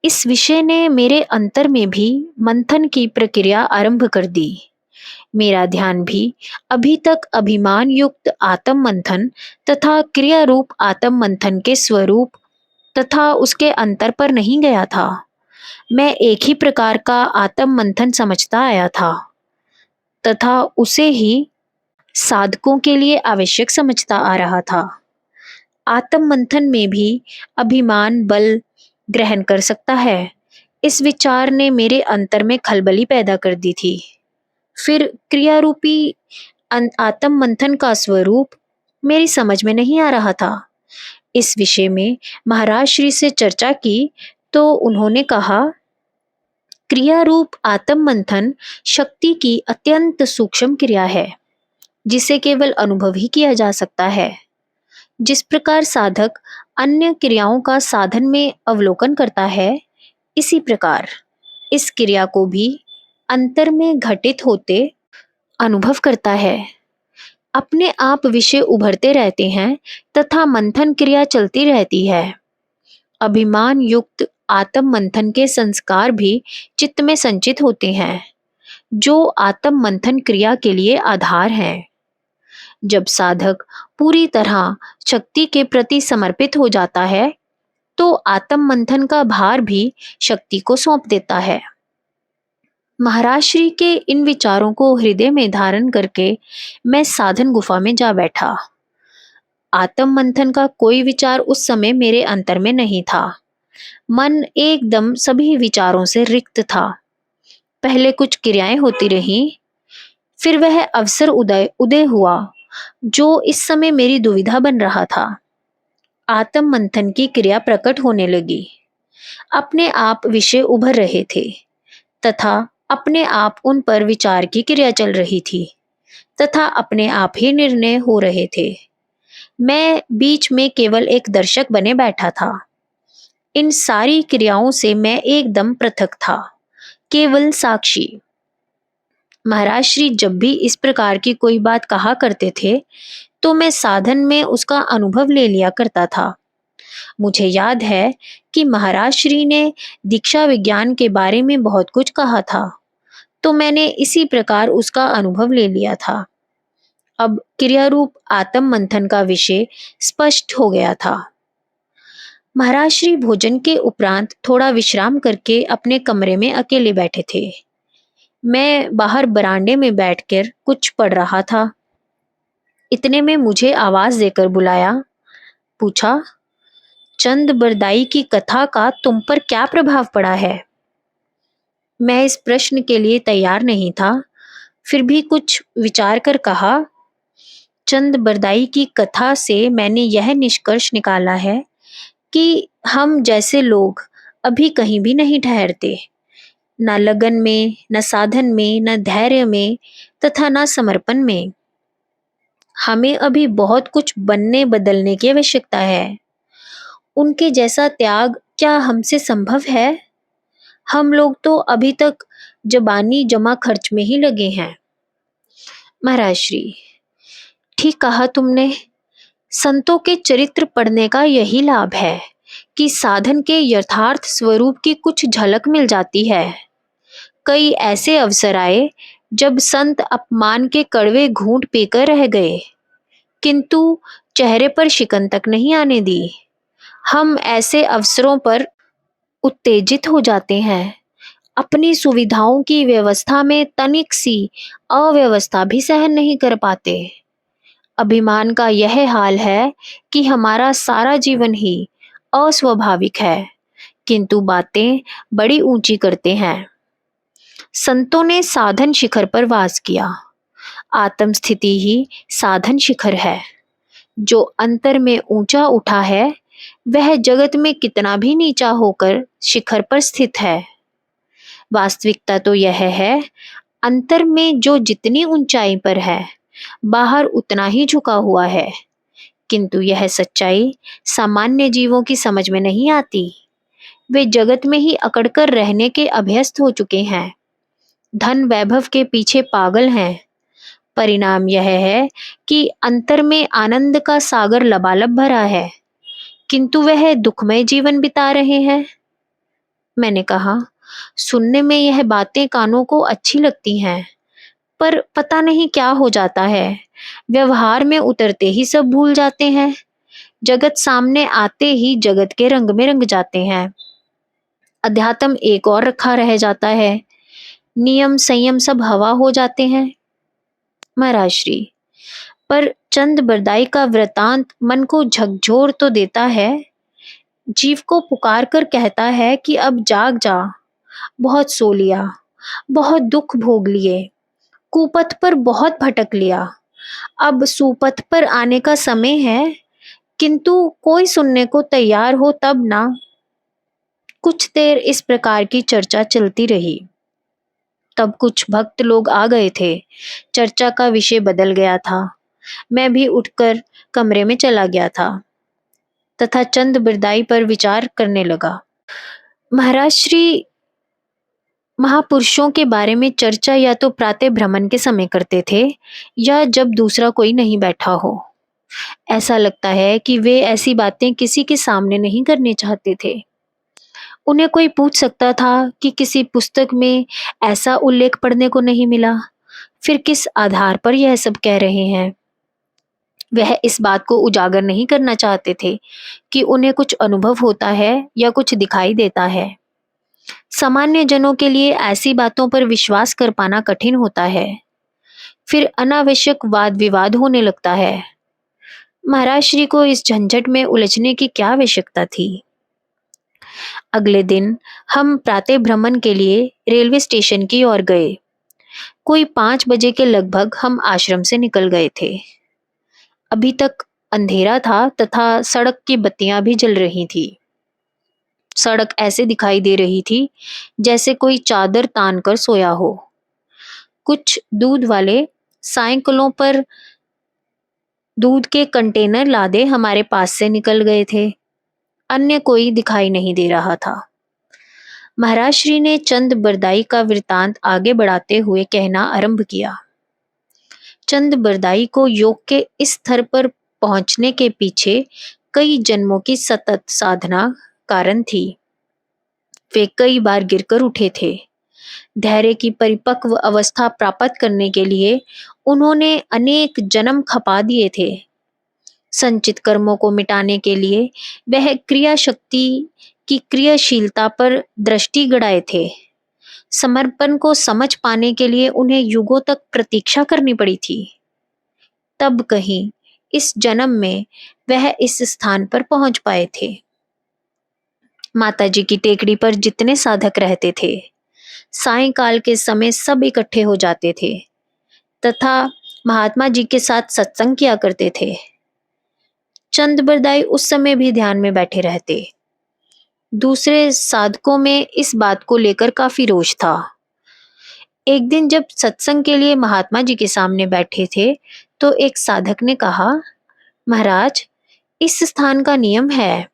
इस विषय ने मेरे अंतर में भी मंथन की प्रक्रिया आरंभ कर दी। मेरा ध्यान भी अभी तक अभिमान युक्त आत्म मंथन तथा क्रिया रूप आत्म मंथन के स्वरूप तथा उसके अंतर पर नहीं गया था। मैं एक ही प्रकार का आत्म मंथन समझता आया था तथा उसे ही साधकों के लिए आवश्यक समझता आ रहा था। आत्म मंथन में भी अभिमान बल ग्रहण कर सकता है, इस विचार ने मेरे अंतर में खलबली पैदा कर दी थी। फिर क्रिया रूपी आत्म मंथन का स्वरूप मेरी समझ में नहीं आ रहा था। इस विषय में महाराज श्री से चर्चा की तो उन्होंने कहा, क्रिया रूप आत्म मंथन शक्ति की अत्यंत सूक्ष्म क्रिया है जिसे केवल अनुभव ही किया जा सकता है। जिस प्रकार साधक अन्य क्रियाओं का साधन में अवलोकन करता है, इसी प्रकार इस क्रिया को भी अंतर में घटित होते अनुभव करता है। अपने आप विषय उभरते रहते हैं तथा मंथन क्रिया चलती रहती है। अभिमान युक्त आत्म मंथन के संस्कार भी चित्त में संचित होते हैं, जो आत्म मंथन क्रिया के लिए आधार है। जब साधक पूरी तरह शक्ति के प्रति समर्पित हो जाता है, तो आत्म मंथन का भार भी शक्ति को सौंप देता है। महाराज श्री के इन विचारों को हृदय में धारण करके मैं साधन गुफा में जा बैठा। आत्म मंथन का कोई विचार उस समय मेरे अंतर में नहीं था। मन एकदम सभी विचारों से रिक्त था। पहले कुछ क्रियाएं होती रहीं, फिर वह अवसर उदय उदय हुआ जो इस समय मेरी दुविधा बन रहा था। आत्म मंथन की क्रिया प्रकट होने लगी। अपने आप विषय उभर रहे थे तथा अपने आप उन पर विचार की क्रिया चल रही थी तथा अपने आप ही निर्णय हो रहे थे। मैं बीच में केवल एक दर्शक बने बैठा था। इन सारी क्रियाओं से मैं एकदम पृथक था, केवल साक्षी। महाराज श्री जब भी इस प्रकार की कोई बात कहा करते थे, तो मैं साधन में उसका अनुभव ले लिया करता था। मुझे याद है कि महाराज श्री ने दीक्षा विज्ञान के बारे में बहुत कुछ कहा था, तो मैंने इसी प्रकार उसका अनुभव ले लिया था। अब क्रिया रूप आत्म मंथन का विषय स्पष्ट हो गया था। महाराज श्री भोजन के उपरांत थोड़ा विश्राम करके अपने कमरे में अकेले बैठे थे। मैं बाहर बरामदे में बैठकर कुछ पढ़ रहा था। इतने में मुझे आवाज देकर बुलाया। पूछा, चंद बरदाई की कथा का तुम पर क्या प्रभाव पड़ा है? मैं इस प्रश्न के लिए तैयार नहीं था, फिर भी कुछ विचार कर कहा, चंद बरदाई की कथा से मैंने यह निष्कर्ष निकाला है कि हम जैसे लोग अभी कहीं भी नहीं ठहरते, न लगन में, न साधन में, न धैर्य में तथा न समर्पण में। हमें अभी बहुत कुछ बनने बदलने की आवश्यकता है। उनके जैसा त्याग क्या हमसे संभव है? हम लोग तो अभी तक जबानी जमा खर्च में ही लगे हैं। महाराज श्री, ठीक कहा तुमने। संतों के चरित्र पढ़ने का यही लाभ है कि साधन के यथार्थ स्वरूप की कुछ झलक मिल जाती है। कई ऐसे अवसर आए जब संत अपमान के कड़वे घूंट पीकर रह गए, किंतु चेहरे पर शिकन तक नहीं आने दी। हम ऐसे अवसरों पर उत्तेजित हो जाते हैं। अपनी सुविधाओं की व्यवस्था में तनिक सी अव्यवस्था भी सहन नहीं कर पाते। अभिमान का यह हाल है कि हमारा सारा जीवन ही अस्वाभाविक है, किंतु बातें बड़ी ऊंची करते हैं। संतों ने साधन शिखर पर वास किया। आत्म स्थिति ही साधन शिखर है। जो अंतर में ऊंचा उठा है, वह जगत में कितना भी नीचा होकर शिखर पर स्थित है। वास्तविकता तो यह है, अंतर में जो जितनी ऊंचाई पर है, बाहर उतना ही झुका हुआ है। किंतु यह सच्चाई सामान्य जीवों की समझ में नहीं आती। वे जगत में ही अकड़कर रहने के अभ्यस्त हो चुके हैं। धन वैभव के पीछे पागल हैं। परिणाम यह है कि अंतर में आनंद का सागर लबालब भरा है, किंतु वह दुखमय जीवन बिता रहे हैं। मैंने कहा, सुनने में यह बातें कानों को अच्छी लगती हैं, पर पता नहीं क्या हो जाता है। व्यवहार में उतरते ही सब भूल जाते हैं। जगत सामने आते ही जगत के रंग में रंग जाते हैं। अध्यात्म एक और रखा रह जाता है। नियम संयम सब हवा हो जाते हैं। महाराज श्री, पर चंद बरदाई का वृतांत मन को झकझोर तो देता है। जीव को पुकार कर कहता है कि अब जाग जा, बहुत सो लिया, बहुत दुख भोग लिए, कुपथ पर बहुत भटक लिया, अब सुपथ पर आने का समय है। किंतु कोई सुनने को तैयार हो तब ना। कुछ देर इस प्रकार की चर्चा चलती रही। तब कुछ भक्त लोग आ गए थे। चर्चा का विषय बदल गया था। मैं भी उठकर कमरे में चला गया था तथा चंद बिरदाई पर विचार करने लगा। महाराज श्री, महापुरुषों के बारे में चर्चा या तो प्रातः भ्रमण के समय करते थे या जब दूसरा कोई नहीं बैठा हो। ऐसा लगता है कि वे ऐसी बातें किसी के सामने नहीं करने चाहते थे। उन्हें कोई पूछ सकता था कि किसी पुस्तक में ऐसा उल्लेख पढ़ने को नहीं मिला, फिर किस आधार पर यह सब कह रहे हैं। वह इस बात को उजागर नहीं करना चाहते थे कि उन्हें कुछ अनुभव होता है या कुछ दिखाई देता है। सामान्य जनों के लिए ऐसी बातों पर विश्वास कर पाना कठिन होता है। फिर अनावश्यक वाद विवाद होने लगता है। महाराज श्री को इस झंझट में उलझने की क्या आवश्यकता थी। अगले दिन हम प्रातः भ्रमण के लिए रेलवे स्टेशन की ओर गए। कोई 5 बजे के लगभग हम आश्रम से निकल गए थे। अभी तक अंधेरा था तथा सड़क की बत्तियां भी जल रही थी। सड़क ऐसे दिखाई दे रही थी जैसे कोई चादर तान कर सोया हो। कुछ दूध वाले साइकिलों पर दूध के कंटेनर लादे हमारे पास से निकल गए थे। अन्य कोई दिखाई नहीं दे रहा था। महाराज श्री ने चंद बरदाई का वृतांत आगे बढ़ाते हुए कहना आरंभ किया। चंद बरदाई को योग के इस स्तर पर पहुंचने के पीछे कई जन्मों की सतत साधना कारण थी। वे कई बार गिरकर उठे थे। धैर्य की परिपक्व अवस्था प्राप्त करने के लिए उन्होंने अनेक जन्म खपा दिए थे। संचित कर्मों को मिटाने के लिए वह क्रिया शक्ति की क्रियाशीलता पर दृष्टि गड़ाए थे। समर्पण को समझ पाने के लिए उन्हें युगों तक प्रतीक्षा करनी पड़ी थी। तब कहीं इस जन्म में वह इस स्थान पर पहुंच पाए थे। माताजी की टेकड़ी पर जितने साधक रहते थे, सायंकाल के समय सब इकट्ठे हो जाते थे तथा महात्मा जी के साथ सत्संग किया करते थे। चंद बरदाई उस समय भी ध्यान में बैठे रहते। दूसरे साधकों में इस बात को लेकर काफी रोष था। एक दिन जब सत्संग के लिए महात्मा जी के सामने बैठे थे तो एक साधक ने कहा, महाराज, इस स्थान का नियम है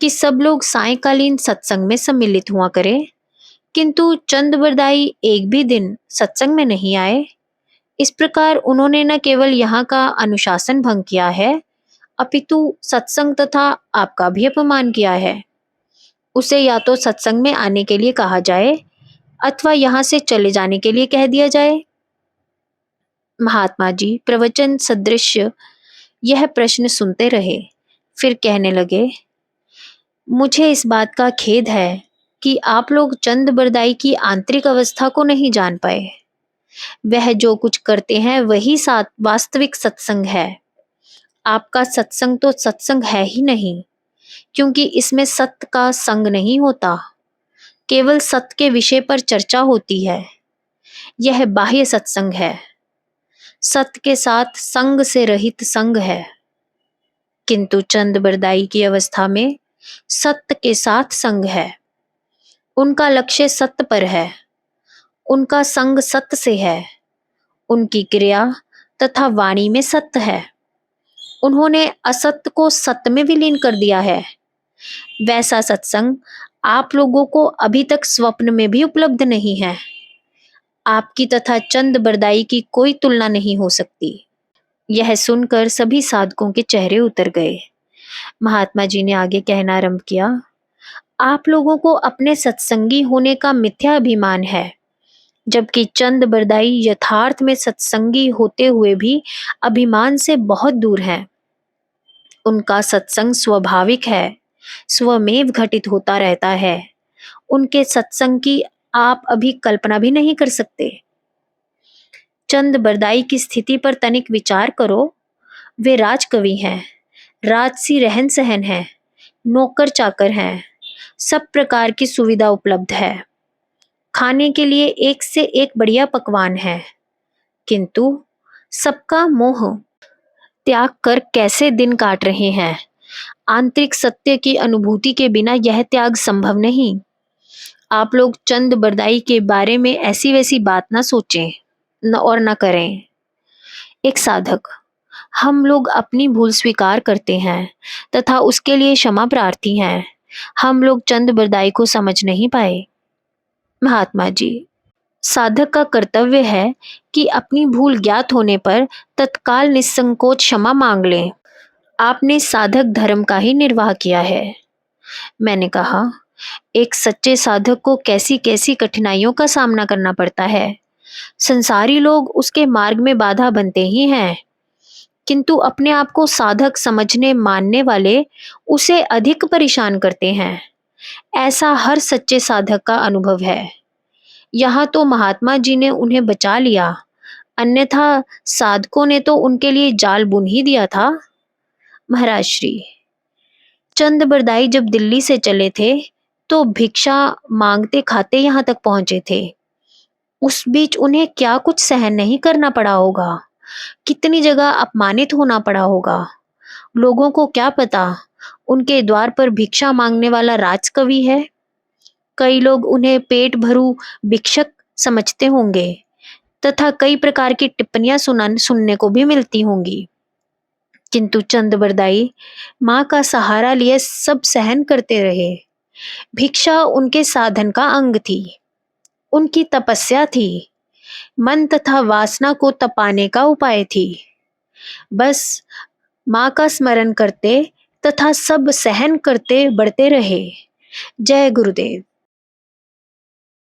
कि सब लोग सायंकालीन सत्संग में सम्मिलित हुआ करें, किंतु चंद बरदाई एक भी दिन सत्संग में नहीं आए। इस प्रकार उन्होंने न केवल यहाँ का अनुशासन भंग किया है, अपितु सत्संग तथा आपका भी अपमान किया है। उसे या तो सत्संग में आने के लिए कहा जाए अथवा यहाँ से चले जाने के लिए कह दिया जाए। महात्मा जी प्रवचन सदृश यह प्रश्न सुनते रहे, फिर कहने लगे, मुझे इस बात का खेद है कि आप लोग चंद बरदाई की आंतरिक अवस्था को नहीं जान पाए। वह जो कुछ करते हैं वही वास्तविक सत्संग है। आपका सत्संग तो सत्संग है ही नहीं, क्योंकि इसमें सत्य का संग नहीं होता, केवल सत्य के विषय पर चर्चा होती है। यह बाह्य सत्संग है, सत्य के साथ संग से रहित संग है। किंतु चंद बरदाई की अवस्था में सत्य के साथ संग है। उनका लक्ष्य सत्य पर है, उनका संग सत्य से है, उनकी क्रिया तथा वाणी में सत्य है। उन्होंने असत्य को सत्य में विलीन कर दिया है। वैसा सत्संग आप लोगों को अभी तक स्वप्न में भी उपलब्ध नहीं है। आपकी तथा चंद बरदाई की कोई तुलना नहीं हो सकती। यह सुनकर सभी साधकों के चेहरे उतर गए। महात्मा जी ने आगे कहना आरंभ किया, आप लोगों को अपने सत्संगी होने का मिथ्या अभिमान है, जबकि चंद बरदाई यथार्थ में सत्संगी होते हुए भी अभिमान से बहुत दूर हैं। उनका सत्संग स्वाभाविक है, स्वमेव घटित होता रहता है। उनके सत्संग की आप अभी कल्पना भी नहीं कर सकते। चंद बरदाई की स्थिति पर तनिक विचार करो। वे राजकवि हैं, राजसी रहन सहन है, नौकर चाकर हैं, सब प्रकार की सुविधा उपलब्ध है, खाने के लिए एक से एक बढ़िया पकवान है, किंतु सबका मोह त्याग कर कैसे दिन काट रहे हैं। आंतरिक सत्य की अनुभूति के बिना यह त्याग संभव नहीं। आप लोग चंद बरदाई के बारे में ऐसी वैसी बात ना सोचें और ना करें। एक साधक, हम लोग अपनी भूल स्वीकार करते हैं तथा उसके लिए क्षमा प्रार्थी हैं। हम लोग चंद बरदाई को समझ नहीं पाए। महात्मा जी, साधक का कर्तव्य है कि अपनी भूल ज्ञात होने पर तत्काल निसंकोच क्षमा मांग लें। आपने साधक धर्म का ही निर्वाह किया है। मैंने कहा, एक सच्चे साधक को कैसी कैसी कठिनाइयों का सामना करना पड़ता है। संसारी लोग उसके मार्ग में बाधा बनते ही हैं, किंतु अपने आप को साधक समझने मानने वाले उसे अधिक परेशान करते हैं। ऐसा हर सच्चे साधक का अनुभव है। यहाँ तो महात्मा जी ने उन्हें बचा लिया, अन्यथा साधकों ने तो उनके लिए जाल बुन ही दिया था। महाराज श्री, चंद बरदाई जब दिल्ली से चले थे तो भिक्षा मांगते खाते यहाँ तक पहुंचे थे। उस बीच उन्हें क्या कुछ सहन नहीं करना पड़ा होगा, कितनी जगह अपमानित होना पड़ा होगा। लोगों को क्या पता उनके द्वार पर भिक्षा मांगने वाला राजकवि है। कई लोग उन्हें पेट भरू भिक्षक समझते होंगे तथा कई प्रकार की टिप्पणियां सुनने को भी मिलती होंगी, किंतु चंद बरदाई माँ का सहारा लिए सब सहन करते रहे। भिक्षा उनके साधन का अंग थी, उनकी तपस्या थी, मन तथा वासना को तपाने का उपाय थी। बस माँ का स्मरण करते तथा सब सहन करते बढ़ते रहे। जय गुरुदेव।